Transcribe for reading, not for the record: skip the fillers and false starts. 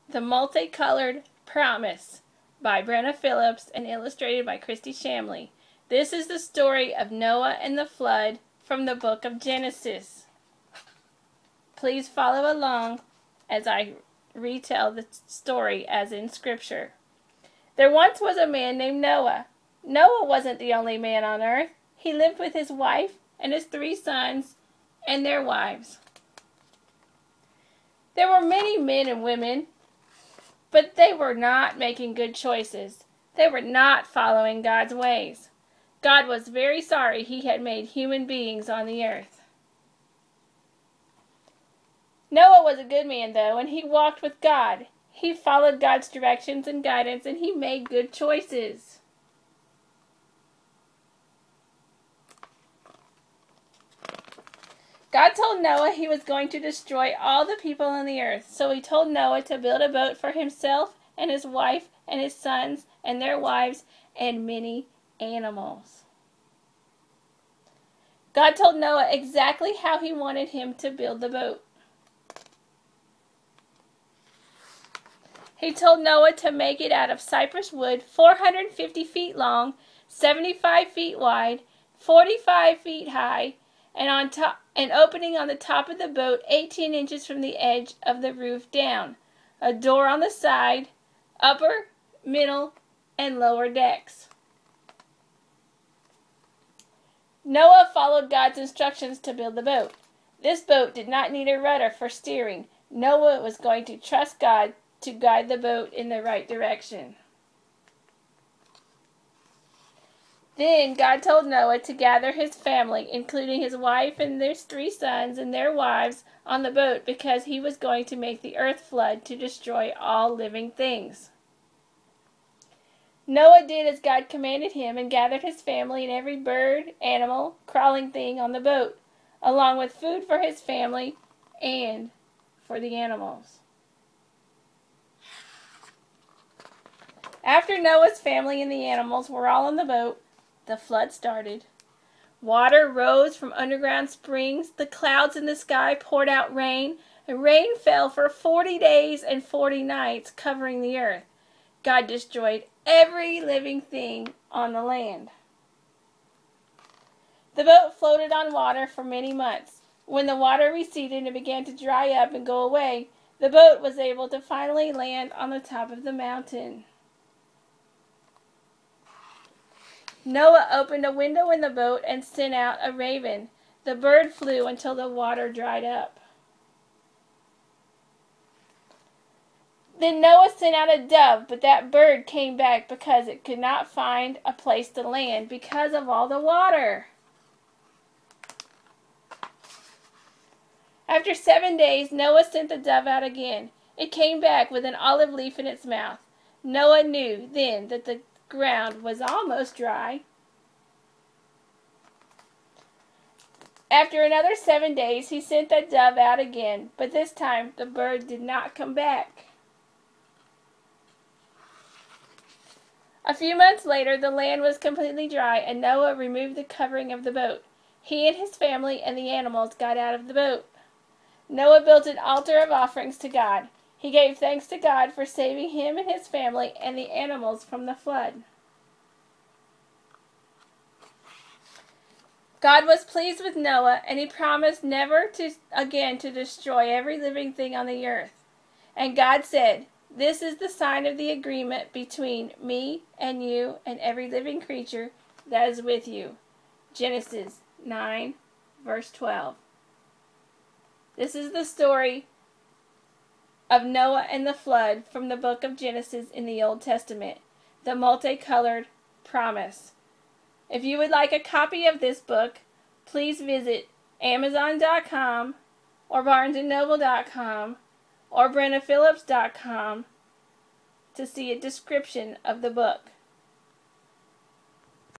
The Multicolored Promise by Brenna Phillips and illustrated by Christy Shamley. This is the story of Noah and the flood from the book of Genesis. Please follow along as I retell the story as in Scripture. There once was a man named Noah. Noah wasn't the only man on earth. He lived with his wife and his 3 sons and their wives. There were many men and women, but they were not making good choices. They were not following God's ways. God was very sorry he had made human beings on the earth. Noah was a good man, though, and he walked with God. He followed God's directions and guidance, and he made good choices. God told Noah he was going to destroy all the people on the earth, so he told Noah to build a boat for himself and his wife and his sons and their wives and many animals. God told Noah exactly how he wanted him to build the boat. He told Noah to make it out of cypress wood, 450 feet long, 75 feet wide, 45 feet high, and opening on the top of the boat 18 inches from the edge of the roof down. A door on the side, upper, middle, and lower decks. Noah followed God's instructions to build the boat. This boat did not need a rudder for steering. Noah was going to trust God to guide the boat in the right direction. Then God told Noah to gather his family, including his wife and their 3 sons and their wives, on the boat because he was going to make the earth flood to destroy all living things. Noah did as God commanded him and gathered his family and every bird, animal, crawling thing on the boat, along with food for his family and for the animals. After Noah's family and the animals were all on the boat, the flood started. Water rose from underground springs. The clouds in the sky poured out rain, and rain fell for 40 days and 40 nights, covering the earth. God destroyed every living thing on the land. The boat floated on water for many months. When the water receded and began to dry up and go away, the boat was able to finally land on the top of the mountain. Noah opened a window in the boat and sent out a raven. The bird flew until the water dried up. Then Noah sent out a dove, but that bird came back because it could not find a place to land because of all the water. After 7 days, Noah sent the dove out again. It came back with an olive leaf in its mouth. Noah knew then that the ground was almost dry. After another 7 days, he sent the dove out again, but this time the bird did not come back. A few months later, the land was completely dry, and Noah removed the covering of the boat. He and his family and the animals got out of the boat. Noah built an altar of offerings to God. He gave thanks to God for saving him and his family and the animals from the flood. God was pleased with Noah, and he promised never again to destroy every living thing on the earth. And God said, "This is the sign of the agreement between me and you and every living creature that is with you." Genesis 9, verse 12. This is the story of Noah and the flood from the book of Genesis in the Old Testament, the Multicolored Promise. If you would like a copy of this book, please visit Amazon.com or BarnesandNoble.com or BrennaPhillips.com to see a description of the book.